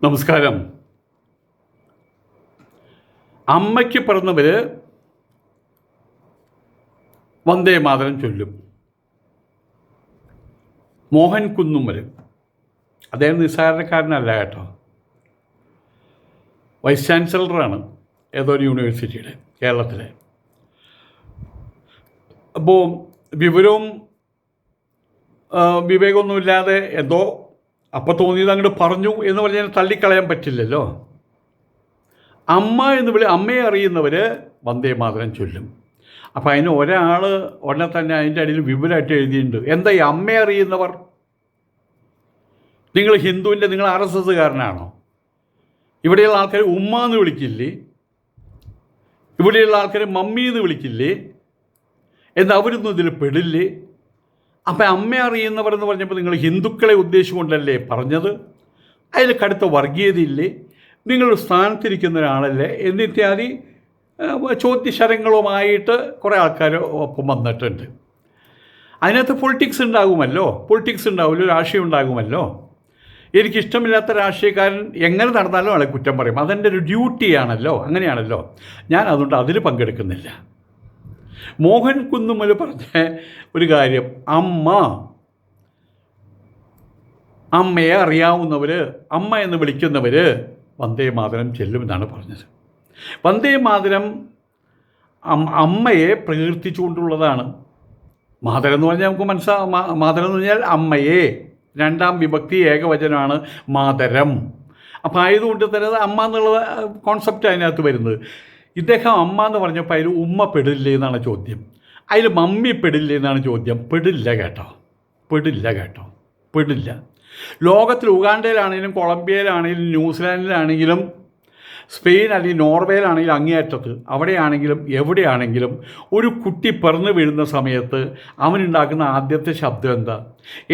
നമസ്കാരം. അമ്മയ്ക്ക് പിറന്നവർ വന്ദേ മാതരം ചൊല്ലും. മോഹൻ കുന്നുമ്മൽ, അദ്ദേഹം നിസ്സാരക്കാരനല്ല കേട്ടോ, വൈസ് ചാൻസലറാണ് ഏതോ ഒരു യൂണിവേഴ്സിറ്റിയുടെ കേരളത്തിലെ. അപ്പോൾ വിവരവും വിവേകമൊന്നുമില്ലാതെ എന്തോ അപ്പോൾ തോന്നിയത് അങ്ങോട്ട് പറഞ്ഞു എന്ന് പറഞ്ഞാൽ തള്ളിക്കളയാൻ പറ്റില്ലല്ലോ. അമ്മയെ അറിയുന്നവർ വന്ദേ മാതരം ചൊല്ലും. അപ്പോൾ അതിന് ഒരാൾ ഉടനെ തന്നെ അതിൻ്റെ അടിയിൽ വിപുലമായിട്ട് എഴുതിയിട്ടുണ്ട്. എന്താ ഈ അമ്മയെ അറിയുന്നവർ? നിങ്ങൾ ഹിന്ദുവിൻ്റെ, നിങ്ങൾ RSSകാരനാണോ? ഇവിടെയുള്ള ആൾക്കാർ ഉമ്മ എന്ന് വിളിക്കില്ലേ? ഇവിടെയുള്ള ആൾക്കാർ മമ്മി എന്ന് വിളിക്കില്ലേ? എന്താ അവരൊന്നും ഇതിൽ പെടില്ലേ? അപ്പം അമ്മയെ അറിയുന്നവർ എന്ന് പറഞ്ഞപ്പോൾ നിങ്ങൾ ഹിന്ദുക്കളെ ഉദ്ദേശിച്ചുകൊണ്ടല്ലേ പറഞ്ഞത്? അതിൽ കടുത്ത വർഗീയതയില്ലേ? നിങ്ങളൊരു സ്ഥാനത്തിരിക്കുന്ന ഒരാളല്ലേ എന്നിത്യാദി ചോദ്യശരങ്ങളുമായിട്ട് കുറേ ആൾക്കാർ ഒപ്പം വന്നിട്ടുണ്ട്. അതിനകത്ത് പൊളിറ്റിക്സ് ഉണ്ടാവുമല്ലോ, രാഷ്ട്രീയം ഉണ്ടാകുമല്ലോ. എനിക്കിഷ്ടമില്ലാത്ത രാഷ്ട്രീയക്കാരൻ എങ്ങനെ നടന്നാലും ആളെ കുറ്റം പറയും. അതെൻ്റെ ഒരു ഡ്യൂട്ടിയാണല്ലോ, അങ്ങനെയാണല്ലോ. ഞാൻ അതുകൊണ്ട് അതിൽ പങ്കെടുക്കുന്നില്ല. മോഹൻ കുന്നുമ്മൽ പറഞ്ഞ ഒരു കാര്യം, അമ്മയെ അറിയാവുന്നവർ, അമ്മ എന്ന് വിളിക്കുന്നവർ വന്ദേ മാതരം ചെല്ലുമെന്നാണ് പറഞ്ഞത്. വന്ദേ മാതരം അമ്മയെ പ്രകീർത്തിച്ചുകൊണ്ടുള്ളതാണ്. മാതരം എന്ന് പറഞ്ഞാൽ നമുക്ക് മാതരം എന്ന് പറഞ്ഞാൽ അമ്മയെ, രണ്ടാം വിഭക്തി ഏകവചനമാണ് മാതരം. അപ്പോൾ ആയതുകൊണ്ട് തന്നെ അമ്മ എന്നുള്ള കോൺസെപ്റ്റ് അതിനകത്ത് വരുന്നത്. ഇദ്ദേഹം അമ്മ എന്ന് പറഞ്ഞപ്പോൾ അതിൽ ഉമ്മ പെടില്ലേ എന്നാണ് ചോദ്യം, അതിൽ മമ്മി പെടില്ലേ എന്നാണ് ചോദ്യം. പെടില്ല കേട്ടോ. ലോകത്തിൽ ഉഗാണ്ടയിലാണെങ്കിലും കൊളംബിയയിലാണെങ്കിലും ന്യൂസിലാൻഡിലാണെങ്കിലും സ്പെയിൻ അല്ലെങ്കിൽ നോർവേയിലാണെങ്കിലും അങ്ങേയറ്റത്ത് അവിടെയാണെങ്കിലും എവിടെയാണെങ്കിലും ഒരു കുട്ടി പിറന്നു വീഴുന്ന സമയത്ത് അവനുണ്ടാക്കുന്ന ആദ്യത്തെ ശബ്ദം എന്താ?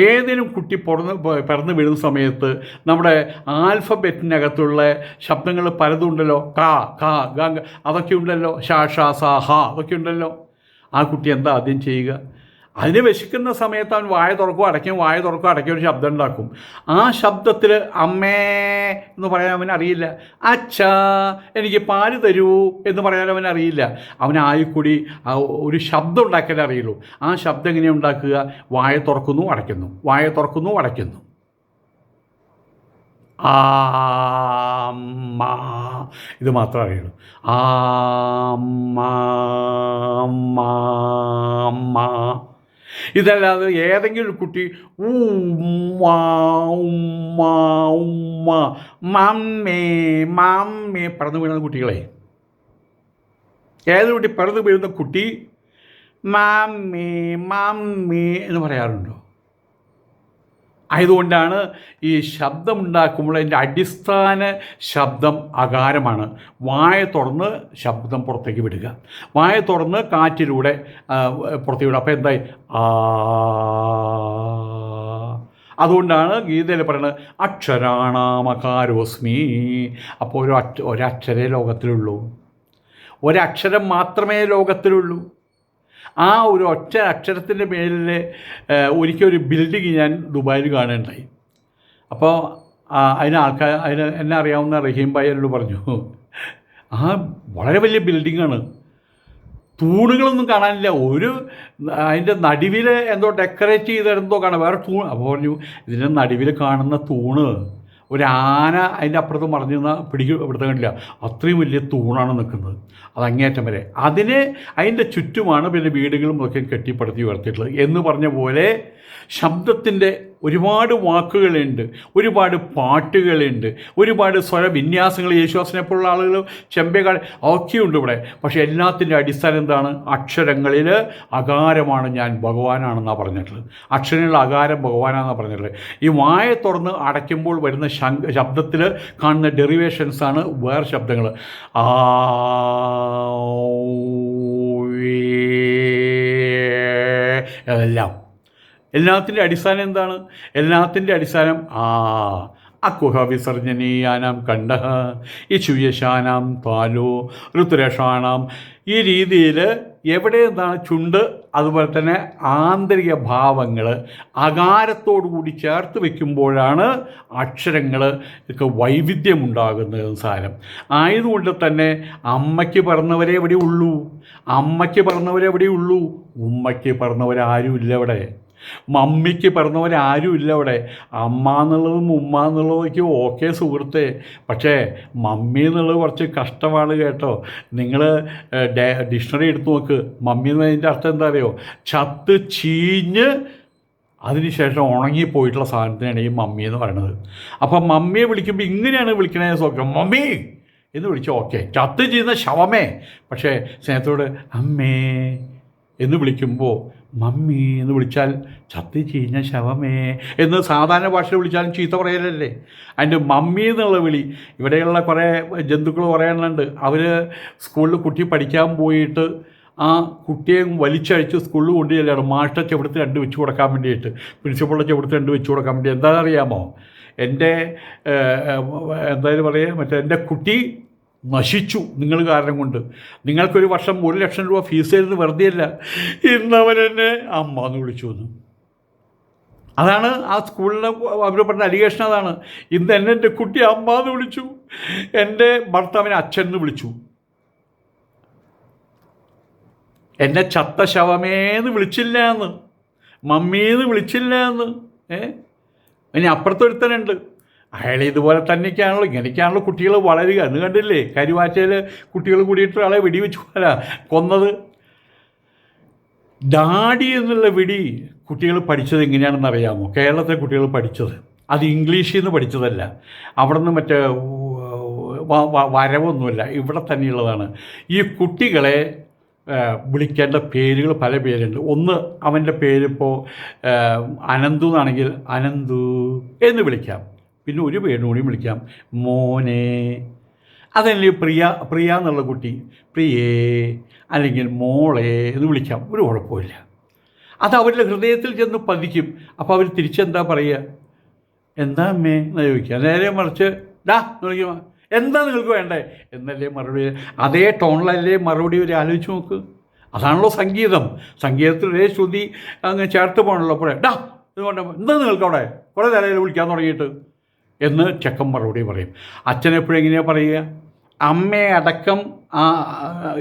ഏതെങ്കിലും കുട്ടി പിറന്നു വീഴുന്ന സമയത്ത് നമ്മുടെ ആൽഫബറ്റിനകത്തുള്ള ശബ്ദങ്ങൾ പലതുണ്ടല്ലോ. കാ, കാ, ഗ, അതൊക്കെ ഉണ്ടല്ലോ. ഷാ, ഷാ, സാ, ഹാ, അതൊക്കെ ഉണ്ടല്ലോ. ആ കുട്ടി എന്താ ആദ്യം ചെയ്യുക? അതിന് വിശക്കുന്ന സമയത്ത് അവൻ വായ തുറക്കും അടയ്ക്കും ഒരു ശബ്ദം ഉണ്ടാക്കും. ആ ശബ്ദത്തിൽ അമ്മേ എന്ന് പറയാൻ അവൻ അറിയില്ല. അച്ഛാ എനിക്ക് പാല് തരൂ എന്ന് പറയാൻ അവൻ അറിയില്ല. അവൻ ആയിക്കൂടി ഒരു ശബ്ദം ഉണ്ടാക്കാൻ അറിയുള്ളൂ. ആ ശബ്ദം എങ്ങനെയാണ് ഉണ്ടാക്കുക? വായ തുറക്കുന്നു അടയ്ക്കുന്നു. ആമ്മ, ഇത് മാത്രമേ അറിയുള്ളൂ. അമ്മ. ഇതല്ലാതെ ഏതെങ്കിലും ഒരു കുട്ടി ഉമ്മ മമ്മേ പറന്നു വീഴുന്ന കുട്ടികളെ, ഏതൊരു കുട്ടി പറന്നു വീഴുന്ന കുട്ടി മമ്മി എന്ന് പറയാറുണ്ടോ? ആയതുകൊണ്ടാണ് ഈ ശബ്ദമുണ്ടാക്കുമ്പോൾ അതിൻ്റെ അടിസ്ഥാന ശബ്ദം അകാരമാണ്. വായ തുറന്ന് ശബ്ദം പുറത്തേക്ക് വിടുക, വായ തുറന്ന് കാറ്റിലൂടെ പുറത്തേക്ക് വിടുക. അപ്പോൾ എന്തായി? അതുകൊണ്ടാണ് ഗീതയിൽ പറയുന്നത് അക്ഷരാണാമകാരോസ്മി. അപ്പോൾ ഒരക്ഷരേ ലോകത്തിലുള്ളൂ, ഒരക്ഷരം മാത്രമേ ലോകത്തിലുള്ളൂ. ആ ഒരു ഒറ്റ അക്ഷരത്തിൻ്റെ പേരിൽ ഒരിക്കൽ ഒരു ബിൽഡിങ് ഞാൻ ദുബായിൽ കാണുകയുണ്ടായി. അപ്പോൾ അതിന് എന്നെ അറിയാവുന്ന റഹീം ഭായി എന്നോട് പറഞ്ഞു, വളരെ വലിയ ബിൽഡിങ്ങാണ്, തൂണുകളൊന്നും കാണാനില്ല, അതിൻ്റെ നടുവിൽ എന്തോ ഡെക്കറേറ്റ് ചെയ്തെന്തോ കാണാം, വേറെ തൂണ്. അപ്പോൾ പറഞ്ഞു, ഇതിൻ്റെ നടുവിൽ കാണുന്ന തൂണ് ഒരാന അതിൻ്റെ അപ്പുറത്ത് മറിഞ്ഞു നിന്നാൽ ഇവിടുത്തെ കണ്ടില്ല, അത്രയും വലിയ തൂണാണ് നിൽക്കുന്നത്, അത് അങ്ങേറ്റം വരെ. അതിൻ്റെ ചുറ്റുമാണ് പിന്നെ വീടുകളും ഒക്കെ കെട്ടിപ്പടുത്തി ഉയർത്തിയിട്ടുള്ളത് എന്ന് പറഞ്ഞ പോലെ ശബ്ദത്തിൻ്റെ ഒരുപാട് വാക്കുകളുണ്ട്, ഒരുപാട് പാട്ടുകളുണ്ട്, ഒരുപാട് സ്വരവിന്യാസങ്ങൾ. യേശുദാസിനെ പോലുള്ള ആളുകൾ, ചെമ്പേക്കാൾ ഒക്കെയുണ്ട് ഇവിടെ. പക്ഷേ എല്ലാത്തിൻ്റെ അടിസ്ഥാനം എന്താണ്? അക്ഷരങ്ങളിൽ അകാരമാണ് ഞാൻ ഭഗവാനാണെന്നാണ് പറഞ്ഞിട്ടുള്ളത്. അക്ഷരങ്ങളിൽ അകാരം ഭഗവാനാണെന്നാണ് പറഞ്ഞിട്ടുള്ളത്. ഈ വായ തുറന്ന് അടയ്ക്കുമ്പോൾ വരുന്ന ശബ്ദത്തിൽ കാണുന്ന ഡെറിവേഷൻസാണ് വേറെ ശബ്ദങ്ങൾ. എല്ലാത്തിൻ്റെ അടിസ്ഥാനം എന്താണ്? എല്ലാത്തിൻ്റെ അടിസ്ഥാനം അക്കുഹ വിസർജനീയാനാം കണ്ഠഃ ഇച്ഛുയശാനാം താലോ ഋതുരഷാണാം. ഈ രീതിയിൽ എവിടെ എന്താണ് ചുണ്ട് അതുപോലെ തന്നെ ആന്തരിക ഭാവങ്ങൾ അകാരത്തോടു കൂടി ചേർത്ത് വയ്ക്കുമ്പോഴാണ് അക്ഷരങ്ങൾ ഒക്കെ വൈവിധ്യമുണ്ടാകുന്നത് സാരം. ആയതുകൊണ്ട് തന്നെ അമ്മയ്ക്ക് പറഞ്ഞവരെ എവിടെ ഉള്ളൂ, അമ്മയ്ക്ക് പറഞ്ഞവരെവിടെ ഉള്ളൂ, ഉമ്മയ്ക്ക് പറഞ്ഞവരാരും ഇല്ല അവിടെ, മമ്മിക്ക് പറഞ്ഞവരാരും ഇല്ല അവിടെ. അമ്മ എന്നുള്ളതും ഉമ്മ എന്നുള്ളതൊക്കെ ഓക്കെ സുഹൃത്തെ, പക്ഷേ മമ്മി എന്നുള്ളത് കുറച്ച് കഷ്ടമാണ് കേട്ടോ. നിങ്ങൾ ഡിക്ഷണറി എടുത്ത് നോക്ക്. മമ്മി എന്നതിൻ്റെ അർത്ഥം എന്താ അറിയോ? ചത്ത് ചീഞ്ഞ് അതിനുശേഷം ഉണങ്ങിപ്പോയിട്ടുള്ള സാധനത്തിനാണ് ഈ മമ്മി എന്ന് പറയുന്നത്. അപ്പം മമ്മിയെ വിളിക്കുമ്പോൾ ഇങ്ങനെയാണ് വിളിക്കണേ നോക്കാം, മമ്മി എന്ന് വിളിച്ചു ഓക്കെ. ചത്ത് ചെയ്യുന്ന ശവമേ, പക്ഷേ സ്നേഹത്തോട് അമ്മേ എന്ന് വിളിക്കുമ്പോൾ മമ്മി എന്ന് വിളിച്ചാൽ ചത്തി ചീഞ്ഞ ശവമേ എന്ന് സാധാരണ ഭാഷയിൽ വിളിച്ചാലും ചീത്ത പറയലല്ലേ. അതിൻ്റെ മമ്മി എന്നുള്ള വിളി ഇവിടെയുള്ള കുറേ ജന്തുക്കൾ കുറേ എണ്ണമുണ്ട്. അവർ സ്കൂളിൽ കുട്ടി പഠിക്കാൻ പോയിട്ട് ആ കുട്ടിയെ വലിച്ചഴിച്ച് സ്കൂളിൽ കൊണ്ടുചെല്ലാണ് മാഷ്ട ചെവിടത്ത് രണ്ട് വെച്ച് കൊടുക്കാൻ വേണ്ടിയിട്ട്, പ്രിൻസിപ്പളിൻ്റെ ചെവിടത്ത് രണ്ട് വെച്ച് കൊടുക്കാൻ വേണ്ടി. എന്താണെന്നറിയാമോ? എൻ്റെ എന്തായാലും പറയുക എൻ്റെ കുട്ടി നശിച്ചു നിങ്ങൾ കാരണം കൊണ്ട്. നിങ്ങൾക്കൊരു വർഷം 1 ലക്ഷം രൂപ ഫീസ് തരുന്നത് വെറുതെയല്ല, ഇന്നവൻ എന്നെ അമ്മ എന്ന് വിളിച്ചു എന്ന്. അതാണ് ആ സ്കൂളിലെ അവർ പറഞ്ഞ അലിഗേഷൻ. അതാണ് ഇന്ന് എൻ്റെ കുട്ടി അമ്മ എന്ന് വിളിച്ചു, എൻ്റെ ഭർത്താവിനെ അച്ഛൻ എന്ന് വിളിച്ചു, എന്നെ ചത്ത ശവമേന്ന് വിളിച്ചില്ല എന്ന്, മമ്മീന്ന് വിളിച്ചില്ല എന്ന്. ഇനി അപ്പുറത്തൊരുത്തനുണ്ട്, അയാൾ ഇതുപോലെ തന്നെയൊക്കെയാണല്ലോ, ഇങ്ങനെയൊക്കെയാണല്ലോ കുട്ടികൾ വളരുക. എന്ന് കണ്ടില്ലേ കരുവാറ്റയിൽ കുട്ടികൾ കൂടിയിട്ട് ആളെ വെടിവെച്ച് കൊന്നത്. ഡാഡി എന്നുള്ള വിടി കുട്ടികൾ പഠിച്ചത് എങ്ങനെയാണെന്ന് അറിയാമോ? കേരളത്തിലെ കുട്ടികൾ പഠിച്ചത് അത് ഇംഗ്ലീഷിൽ നിന്ന് പഠിച്ചതല്ല, അവിടെ നിന്ന് മറ്റേ വരവൊന്നുമില്ല, ഇവിടെ തന്നെയുള്ളതാണ്. ഈ കുട്ടികളെ വിളിക്കേണ്ട പേരുകൾ പല പേരുണ്ട്. ഒന്ന് അവൻ്റെ പേരിപ്പോൾ അനന്തു എന്നാണെങ്കിൽ അനന്തു എന്ന് വിളിക്കാം. പിന്നെ ഒരു പേരും കൂടി വിളിക്കാം, മോനെ. അതല്ലെങ്കിൽ പ്രിയ എന്നുള്ള കുട്ടി പ്രിയേ അല്ലെങ്കിൽ മോളെ എന്ന് വിളിക്കാം, ഒരു കുഴപ്പമില്ല. അത് അവരുടെ ഹൃദയത്തിൽ ചെന്ന് പതിക്കും. അപ്പോൾ അവർ തിരിച്ചെന്താ പറയുക? എന്താ അമ്മേ എന്ന് ചോദിക്കുക. നേരെ മറിച്ച് ഡാ എന്ന് വിളിക്കുമ്പോൾ എന്താ നിങ്ങൾക്ക് വേണ്ടേ എന്നല്ലേ മറുപടി. അതേ ടോണിലല്ലേ മറുപടി ഒരു ആലോചിച്ച് നോക്ക്. അതാണല്ലോ സംഗീതം. സംഗീതത്തിലൊരേ ശ്രുതി അങ്ങ് ചേർത്ത് പോകണല്ലോ. അപ്പോഴേ ഡാ ഇതുകൊണ്ട് എന്താ നിങ്ങൾക്ക് അവിടെ കുറേ നേരം വിളിക്കാൻ തുടങ്ങിയിട്ട് എന്ന് ചെക്കൻ മറുപടി പറയും. അച്ഛനെപ്പോഴും എങ്ങനെയാണ് പറയുക? അമ്മയെ അടക്കം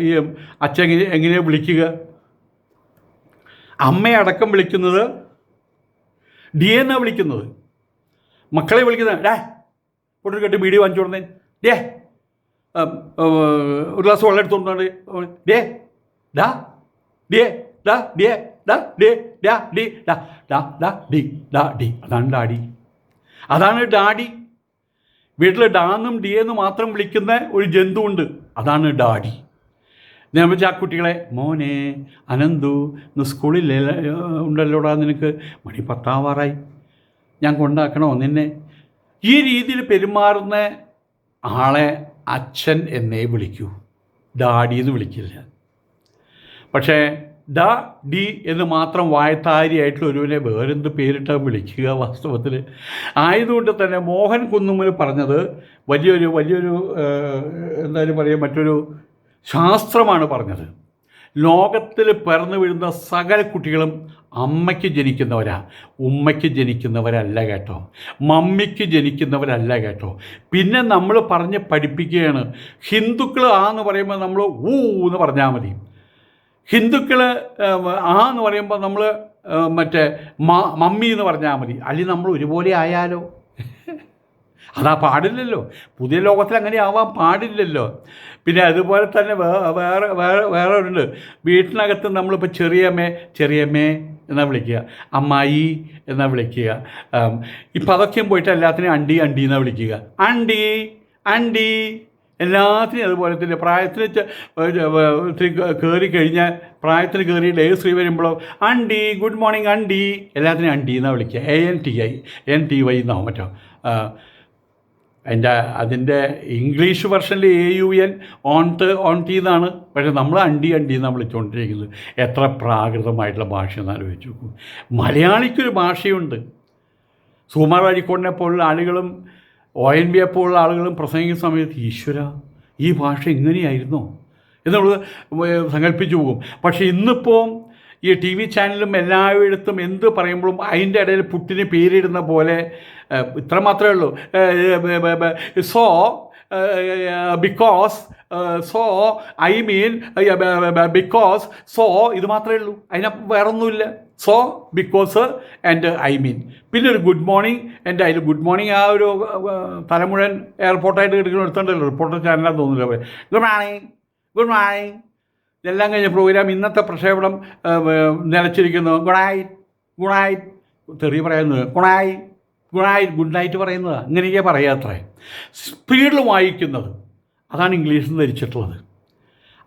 ഈ അച്ഛൻ എങ്ങനെയാണ് വിളിക്കുക? അമ്മയെ അടക്കം വിളിക്കുന്നത് ഡി എന്നാണ് വിളിക്കുന്നത്. മക്കളെ വിളിക്കുന്നത് ഡേ പൊട്ടൊരു കെട്ടി ബീഡി വാങ്ങിച്ചു കൊടുന്നേ, ഡേ ഒരു ഗ്ലാസ് വെള്ളം എടുത്തുകൊണ്ടാണ്, ഡേ ഡാ ഡേ ഡാ ഡേ ഡാ ഡേ ഡാ ഡി ഡാ ഡാ ഡാ ഡി ഡാ ഡി. അതാണ് ഡാഡി, അതാണ് ഡാഡി. വീട്ടിൽ ഡാന്നും ഡി എന്ന് മാത്രം വിളിക്കുന്ന ഒരു ജന്തുവുണ്ട്, അതാണ് ഡാഡി. ഞാൻ വെച്ചാൽ ആ കുട്ടികളെ മോനെ അനന്തു ഇന്ന് സ്കൂളിൽ ഉണ്ടല്ലോടാ, നിനക്ക് മണി 10 ഞാൻ കൊണ്ടാക്കണോ നിന്നെ? ഈ രീതിയിൽ പെരുമാറുന്ന ആളെ അച്ഛൻ എന്നേ വിളിക്കൂ, ഡാഡി എന്ന് വിളിക്കില്ല. പക്ഷേ ഡ ഡി എന്ന് മാത്രം വായത്താരിയായിട്ടുള്ള ഒരുവനെ വേറെന്ത് പേരിട്ടാണ് വിളിക്കുക വാസ്തവത്തിൽ? ആയതുകൊണ്ട് തന്നെ മോഹൻ കുന്നുമ്മൽ പറഞ്ഞത് വലിയൊരു എന്തായാലും പറയുക മറ്റൊരു ശാസ്ത്രമാണ് പറഞ്ഞത്. ലോകത്തിൽ പിറന്നു വീഴുന്ന സകല കുട്ടികളും അമ്മയ്ക്ക് ജനിക്കുന്നവരാ, ഉമ്മയ്ക്ക് ജനിക്കുന്നവരല്ല കേട്ടോ, മമ്മിക്ക് ജനിക്കുന്നവരല്ല കേട്ടോ. പിന്നെ നമ്മൾ പറഞ്ഞ് പഠിപ്പിക്കുകയാണ്. ഹിന്ദുക്കൾ എന്ന് പറയുമ്പോൾ നമ്മൾ ഊ എന്ന് പറഞ്ഞാൽ മതി. ഹിന്ദുക്കൾ എന്ന് പറയുമ്പോൾ നമ്മൾ മറ്റേ മമ്മി എന്ന് പറഞ്ഞാൽ മതി. അല്ലെങ്കിൽ നമ്മൾ ഒരുപോലെ ആയാലോ? അതാ പാടില്ലല്ലോ. പുതിയ ലോകത്തിൽ അങ്ങനെ ആവാൻ പാടില്ലല്ലോ. പിന്നെ അതുപോലെ തന്നെ വേറെ ഉണ്ട്. വീട്ടിനകത്ത് നമ്മളിപ്പോൾ ചെറിയമ്മേ എന്നാ വിളിക്കുക, അമ്മായി എന്നാ വിളിക്കുക. ഇപ്പം അതൊക്കെയും പോയിട്ട് എല്ലാത്തിനെയും അണ്ടി എന്നാ വിളിക്കുക. അണ്ടി എല്ലാത്തിനും അതുപോലെ തന്നെ. പ്രായത്തിന് ഇത്തിരി കയറി കഴിഞ്ഞാൽ പ്രായത്തിന് കയറി ശ്രീ വരുമ്പോഴോ അണ്ടി ഗുഡ് മോർണിംഗ് അണ്ടി, എല്ലാത്തിനും അണ്ടി എന്നാണ് വിളിക്കുക. ANTY എന്നാവും മറ്റോ. അതിൻ്റെ ഇംഗ്ലീഷ് വെർഷനിൽ AUN ഓൺ ടി എന്നാണ്. പക്ഷേ നമ്മൾ അണ്ടി എന്നാണ് വിളിച്ചുകൊണ്ടിരിക്കുന്നത്. എത്ര പ്രാകൃതമായിട്ടുള്ള ഭാഷ എന്ന് ആലോചിച്ച് നോക്കും. മലയാളിക്കൊരു ഭാഷയുണ്ട്. സുകുമാർ അഴീക്കോടിനെ പോലുള്ള ആളുകളും ONV പോലുള്ള ആളുകളും പ്രസംഗിക്കുന്ന സമയത്ത് ഈശ്വര ഈ ഭാഷ ഇങ്ങനെയായിരുന്നോ എന്ന് നമ്മൾ സങ്കല്പിച്ചു പോകും. പക്ഷേ ഇന്നിപ്പോൾ ഈ ടി വി ചാനലും എല്ലായിടത്തും എന്ത് പറയുമ്പോഴും അതിൻ്റെ ഇടയിൽ പുട്ടിന് പേരിടുന്ന പോലെ ഇത്ര മാത്രമേ ഉള്ളൂ. So because, so I mean, because, so, ഇത് മാത്രമേ ഉള്ളൂ. അതിനപ്പം വേറൊന്നുമില്ല. So, because and I mean. പിന്നെ ഒരു ഗുഡ് മോർണിംഗ്. എൻ്റെ അതിൽ ഗുഡ് മോർണിംഗ് ആ ഒരു തലമുഴൻ എയർപോർട്ടായിട്ട് കിടക്കുന്ന എടുത്തോണ്ടല്ലോ, റിപ്പോർട്ടർ ചാനലാന്ന് തോന്നുന്നില്ല. Good morning, good morning. ഇതെല്ലാം കഴിഞ്ഞ പ്രോഗ്രാം ഇന്നത്തെ പ്രക്ഷേപണം നിലച്ചിരിക്കുന്നു. Good night, good night. തെറി പറയുന്നത് good night, good night, good night പറയുന്നതാണ്. ഇങ്ങനെയൊക്കെ പറയാത്രേ. സ്പീഡിൽ വായിക്കുന്നത്, അതാണ് ഇംഗ്ലീഷിൽ നിന്ന് ധരിച്ചിട്ടുള്ളത്.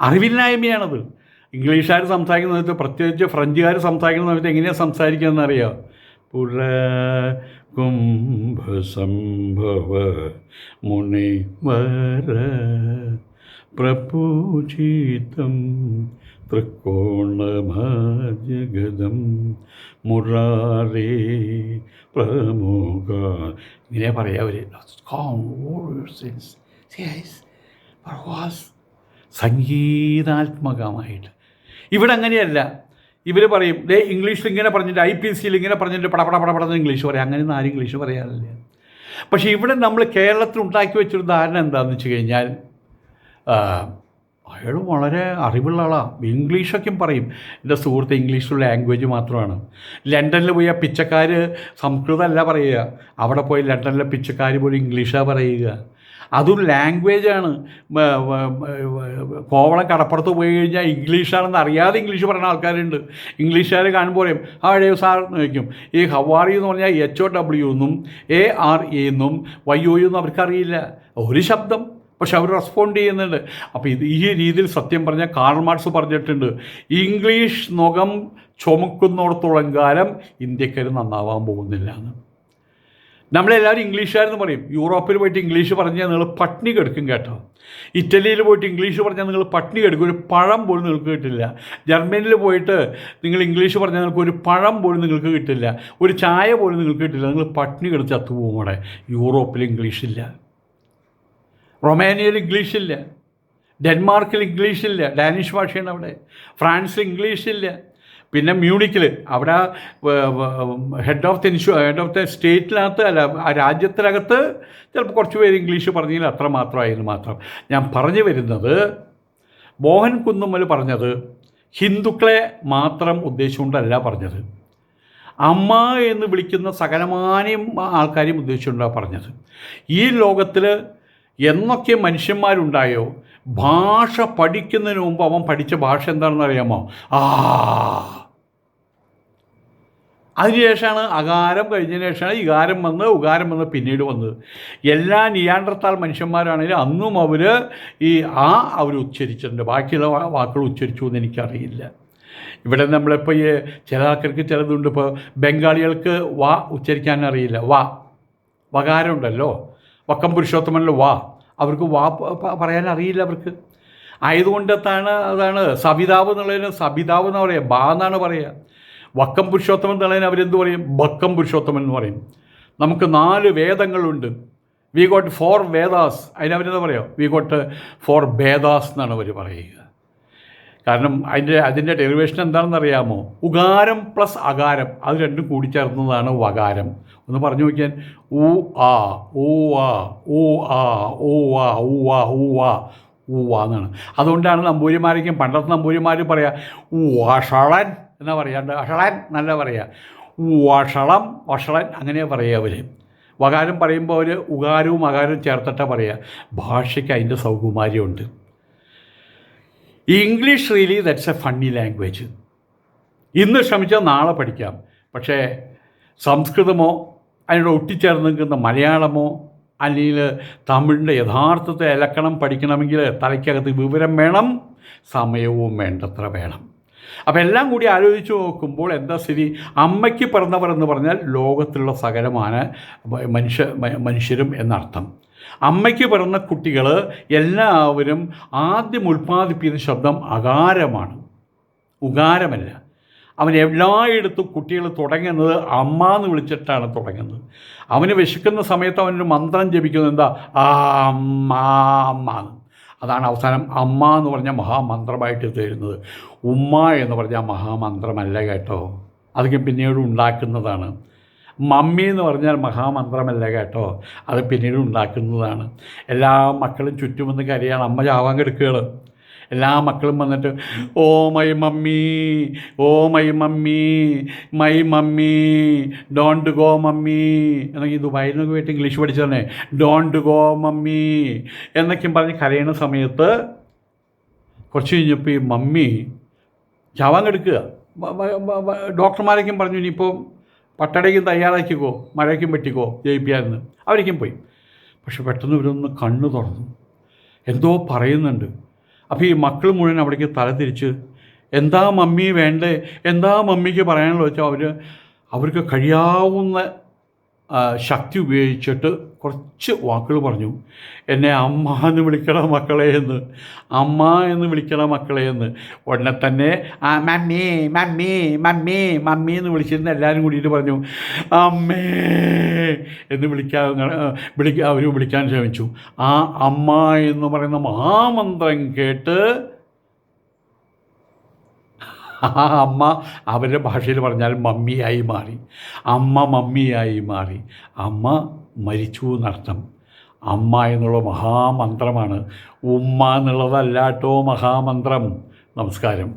അറിവില്ലായ്മയാണത്. ഇംഗ്ലീഷുകാർ സംസാരിക്കുന്ന സമയത്ത്, പ്രത്യേകിച്ച് ഫ്രഞ്ചുകാർ സംസാരിക്കുന്ന സമയത്ത് എങ്ങനെയാണ് സംസാരിക്കുകയെന്ന് അറിയാം. പുര കുംഭസംഭവ മുനിവര പ്രപൂജിതം ത്രികോണഭാജഗദം മുരാരേ പ്രമുഖ. ഇങ്ങനെ പറയാം അവർ. സംഗീതാത്മകമായിട്ട്. ഇവിടെ അങ്ങനെയല്ല. ഇവർ പറയും ഇംഗ്ലീഷിൽ ഇങ്ങനെ പറഞ്ഞിട്ട്, IPCയിൽ ഇങ്ങനെ പറഞ്ഞിട്ട് പടപടപടപടന്ന് ഇംഗ്ലീഷ് പറയാം. അങ്ങനെയൊന്നും ആരും ഇംഗ്ലീഷ് പറയാറില്ല. പക്ഷേ ഇവിടെ നമ്മൾ കേരളത്തിൽ ഉണ്ടാക്കി വെച്ചൊരു ധാരണ എന്താണെന്ന് വെച്ച് കഴിഞ്ഞാൽ, അയാൾ വളരെ അറിവുള്ള ആളാണ്, ഇംഗ്ലീഷൊക്കെയും പറയും. എൻ്റെ സുഹൃത്ത് ഇംഗ്ലീഷുള്ള ലാംഗ്വേജ് മാത്രമാണ്. ലണ്ടനിൽ പോയി ആ പിച്ചക്കാർ സംസ്കൃതമല്ല പറയുക. അവിടെ പോയി ലണ്ടനിലെ പിച്ചക്കാർ പോലും ഇംഗ്ലീഷാണ് പറയുക. അതും ലാംഗ്വേജാണ്. കോവളം കടപ്പുറത്ത് പോയി കഴിഞ്ഞാൽ ഇംഗ്ലീഷാണെന്ന് അറിയാതെ ഇംഗ്ലീഷ് പറയുന്ന ആൾക്കാരുണ്ട്. ഇംഗ്ലീഷുകാർ കാണുമ്പോൾ പറയും ഡേവ് സാർ എന്ന് ചോദിക്കും. ഈ ഹവാറി എന്ന് പറഞ്ഞാൽ HOW എന്നും ARE എന്നും YOU എന്നും അവർക്കറിയില്ല. ഒരു ശബ്ദം, പക്ഷെ അവർ റെസ്പോണ്ട് ചെയ്യുന്നുണ്ട്. അപ്പോൾ ഈ രീതിയിൽ സത്യം പറഞ്ഞാൽ കാർൾ മാർക്സ് പറഞ്ഞിട്ടുണ്ട്, ഇംഗ്ലീഷ് നുകം ചുമക്കുന്നിടത്തോളം കാലം ഇന്ത്യക്കാർ നന്നാവാൻ പോകുന്നില്ല എന്ന്. നമ്മളെല്ലാവരും ഇംഗ്ലീഷുകാരെന്ന് പറയും. യൂറോപ്പിൽ പോയിട്ട് ഇംഗ്ലീഷ് പറഞ്ഞാൽ നിങ്ങൾ പട്ടിണി കിടക്കും കേട്ടോ. ഇറ്റലിയിൽ പോയിട്ട് ഇംഗ്ലീഷ് പറഞ്ഞാൽ നിങ്ങൾ പട്ടിണി കിടക്കും. ഒരു പഴം പോലും നിങ്ങൾക്ക് കിട്ടില്ല. ജർമ്മനിയിൽ പോയിട്ട് നിങ്ങൾ ഇംഗ്ലീഷ് പറഞ്ഞാൽ നിങ്ങൾക്ക് ഒരു പഴം പോലും നിങ്ങൾക്ക് കിട്ടില്ല. ഒരു ചായ പോലും നിങ്ങൾക്ക് കിട്ടില്ല. നിങ്ങൾ പട്ടിണി കിടച്ച് ചത്തുപോകും. അവിടെ യൂറോപ്പിൽ ഇംഗ്ലീഷില്ല. റൊമാനിയയിൽ ഇംഗ്ലീഷില്ല. ഡെൻമാർക്കിൽ ഇംഗ്ലീഷില്ല, ഡാനിഷ് ഭാഷയാണ് അവിടെ. ഫ്രാൻസിൽ ഇംഗ്ലീഷില്ല. പിന്നെ മ്യൂണിക്കിൽ അവിടെ ഹെഡ് ഓഫ് ദ സ്റ്റേറ്റിനകത്ത്, അല്ല ആ രാജ്യത്തിനകത്ത് ചിലപ്പോൾ കുറച്ച് പേര് ഇംഗ്ലീഷ് പറഞ്ഞെങ്കിൽ അത്ര മാത്രമായിരുന്നു മാത്രം. ഞാൻ പറഞ്ഞു വരുന്നത്, മോഹൻ കുന്നുമ്മൽ പറഞ്ഞത് ഹിന്ദുക്കളെ മാത്രം ഉദ്ദേശിച്ചുകൊണ്ടല്ല പറഞ്ഞത്. അമ്മ എന്ന് വിളിക്കുന്ന സകലമാനം ആൾക്കാരെയും ഉദ്ദേശിച്ചുകൊണ്ടാണ് പറഞ്ഞത്. ഈ ലോകത്തിൽ എന്നൊക്കെ മനുഷ്യന്മാരുണ്ടായോ, ഭാഷ പഠിക്കുന്നതിന് മുമ്പ് അവൻ പഠിച്ച ഭാഷ എന്താണെന്ന് അറിയാമോ? അതിനുശേഷമാണ് അകാരം കഴിഞ്ഞതിന് ശേഷമാണ് ഇകാരം വന്ന് ഉകാരം വന്ന് പിന്നീട് വന്നത്. എല്ലാ നിയാണ്ടർത്താൽ മനുഷ്യന്മാരാണെങ്കിലും അന്നും അവർ അവർ ഉച്ചരിച്ചിട്ടുണ്ട്. ബാക്കിയുള്ള വാക്കുകൾ ഉച്ചരിച്ചു എന്ന് എനിക്കറിയില്ല. ഇവിടെ നമ്മളിപ്പോൾ ഈ ചില ആൾക്കാർക്ക് ചിലതുണ്ട്. ഇപ്പോൾ ബംഗാളികൾക്ക് വാ ഉച്ചരിക്കാൻ അറിയില്ല. വകാരം ഉണ്ടല്ലോ, വക്കം പുരുഷോത്തമനിൽ അവർക്ക് പറയാൻ അറിയില്ല അവർക്ക്. അതാണ് സബിതാവ് എന്നുള്ളതിന് സബിതാവ് എന്ന് പറയുക, എന്നാണ് പറയുക. വക്കം പുരുഷോത്തമൻ എന്നുള്ളതിന് അവരെന്ത് പറയും? ബക്കം പുരുഷോത്തമൻ എന്ന് പറയും. നമുക്ക് 4 വേദങ്ങളുണ്ട്. We got 4 Vedas. അതിനവരെന്താ പറയുക? വി ഗോട്ട് 4 ഭേദാസ് എന്നാണ് അവർ പറയുക. കാരണം അതിൻ്റെ ഡെറിവേഷൻ എന്താണെന്ന് അറിയാമോ? ഉകാരം പ്ലസ് അകാരം, അത് രണ്ടും കൂടിച്ചേർന്നതാണ് വകാരം. ഒന്ന് പറഞ്ഞു നോക്കിയാൽ ഊ ആ ഊ ആ ഊ ആ ഊ ആ ഊ ആ ഊ ആ ഊ ആ എന്നാണ്. അതുകൊണ്ടാണ് നമ്പൂരിമാരേക്കും പണ്ടത്തെ നമ്പൂരിമാർ പറയാ വഷളൻ എന്നാ പറയാണ്ട് അഷളൻ നല്ല പറയുക. വഷളം വഷളൻ അങ്ങനെ പറയുക അവർ. വകാരം പറയുമ്പോൾ അവർ ഉകാരവും അകാരവും ചേർത്തിട്ടാണ് പറയുക. ഭാഷയ്ക്ക് അതിൻ്റെ സൗകുമാര്യമുണ്ട്. English really that's a funny language. ഇന്ന് ശ്രമിച്ചാൽ നാളെ പഠിക്കാം. പക്ഷേ സംസ്കൃതമോ അതിനോട് ഒട്ടിച്ചേർന്ന് നിൽക്കുന്ന മലയാളമോ അല്ലെങ്കിൽ തമിഴിൻ്റെ യഥാർത്ഥത്തെ ഇലക്കണം പഠിക്കണമെങ്കിൽ തലയ്ക്കകത്ത് വിവരം വേണം, സമയവും വേണ്ടത്ര വേണം. അപ്പോൾ എല്ലാം കൂടി ആലോചിച്ച് നോക്കുമ്പോൾ എന്താ സ്ഥിതി? അമ്മയ്ക്ക് പിറന്നവർ എന്ന് പറഞ്ഞാൽ ലോകത്തിലുള്ള സകലമായ മനുഷ്യരും എന്നർത്ഥം. അമ്മയ്ക്ക് പിറന്ന കുട്ടികൾ എല്ലാവരും ആദ്യം ഉൽപ്പാദിപ്പിക്കുന്ന ശബ്ദം അകാരമാണ്, ഉകാരമല്ല. അവൻ എല്ലായിടത്തും കുട്ടികൾ തുടങ്ങുന്നത് അമ്മ എന്ന് വിളിച്ചിട്ടാണ് തുടങ്ങുന്നത്. അവന് വിശക്കുന്ന സമയത്ത് അവനൊരു മന്ത്രം ജപിക്കുന്നത് എന്താ? അമ്മ അമ്മ. അതാണ് അവസാനം അമ്മ എന്ന് പറഞ്ഞ മഹാമന്ത്രമായിട്ട് തരുന്നത്. ഉമ്മ എന്ന് പറഞ്ഞാൽ മഹാമന്ത്രമല്ല കേട്ടോ, അതൊക്കെ പിന്നീട് ഉണ്ടാക്കുന്നതാണ്. മമ്മി എന്ന് പറഞ്ഞാൽ മഹാമന്ത്രമല്ല കേട്ടോ, അത് പിന്നീട് ഉണ്ടാക്കുന്നതാണ്. എല്ലാ മക്കളും ചുറ്റും വന്ന് കരയാണ്, അമ്മ ചാവാൻ കിടക്കുകയാണ്. എല്ലാ മക്കളും വന്നിട്ട് oh my mummy, oh my mummy, my mummy, don't go mummy എന്നൊക്കെ ദുബായിൽ നിന്നൊക്കെ പോയിട്ട് ഇംഗ്ലീഷ് പഠിച്ചു തന്നെ, ഡോണ്ട് ഗോ മമ്മി എന്നൊക്കെയും പറഞ്ഞ് കരയുന്ന സമയത്ത് കുറച്ച് കഴിഞ്ഞപ്പോൾ ഈ മമ്മി ചാവാൻ കിടക്കുക. ഡോക്ടർമാരേക്കും പറഞ്ഞു ഇനിയിപ്പോൾ പട്ടടയ്ക്കും തയ്യാറാക്കിക്കോ, മഴയ്ക്കും വെട്ടിക്കോ, ജയിപ്പിക്കാമെന്ന്. അവരേക്കും പോയി. പക്ഷെ പെട്ടെന്ന് ഇവരൊന്ന് കണ്ണു തുറന്നു, എന്തോ പറയുന്നുണ്ട്. അപ്പോൾ ഈ മക്കൾ മുഴുവൻ അവിടേക്ക് തല തിരിച്ച് എന്താ മമ്മി വേണ്ടേ, എന്താ മമ്മിക്ക് പറയാനുള്ളത് വെച്ചാൽ അവർക്ക് കഴിയാവുന്ന ശക്തി ഉപയോഗിച്ചിട്ട് കുറച്ച് വാക്കുകൾ പറഞ്ഞു. എന്നെ അമ്മ എന്ന് വിളിക്കണം മക്കളെ എന്ന്, അമ്മ എന്ന് വിളിക്കണം മക്കളെ എന്ന്. ഉടനെ തന്നെ മമ്മി മമ്മി മമ്മി മമ്മി എന്ന് വിളിച്ചിരുന്ന എല്ലാവരും കൂടിയിട്ട് പറഞ്ഞു അമ്മേ എന്ന് അവർ വിളിക്കാൻ ശ്രമിച്ചു. ആ അമ്മ എന്ന് പറയുന്ന മഹാമന്ത്രം കേട്ട് ആ അമ്മ അവരുടെ ഭാഷയിൽ പറഞ്ഞാൽ മമ്മിയായി മാറി. അമ്മ മമ്മിയായി മാറി. അമ്മ മരിച്ചു എന്നർത്ഥം. അമ്മ എന്നുള്ള മഹാമന്ത്രമാണ്, ഉമ്മ എന്നുള്ളതല്ലാട്ടോ മഹാമന്ത്രം. നമസ്കാരം.